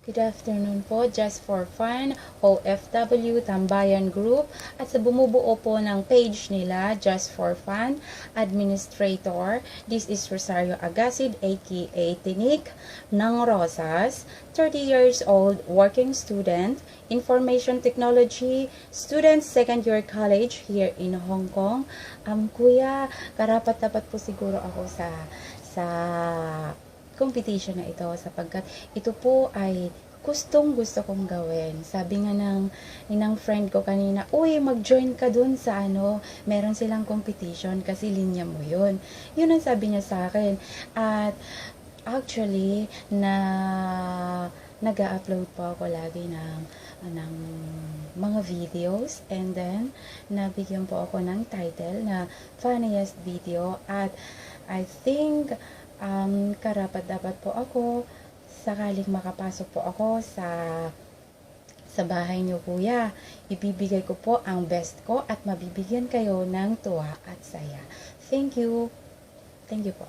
Good afternoon po, Just for Fun, OFW Tambayan Group, at sa bumubuo po ng page nila, Just for Fun, Administrator, this is Rosario Agasid, aka Tinik, ng Rosas, 30 years old, working student, Information Technology, student second year college here in Hong Kong. Kuya, karapat-dapat po siguro ako sa competition na ito sapagkat ito po ay gustong gusto kong gawin. Sabi nga ng friend ko kanina, uy, mag-join ka dun sa meron silang competition kasi linya mo yun. Yun ang sabi niya sa akin. At actually, nag-upload po ako lagi ng mga videos, and then nabigyan po ako ng title na funniest video, at I think karapat-dapat po ako sakaling makapasok po ako sa bahay niyo, kuya. Ibibigay ko po ang best ko at mabibigyan kayo ng tuwa at saya. Thank you. Thank you po.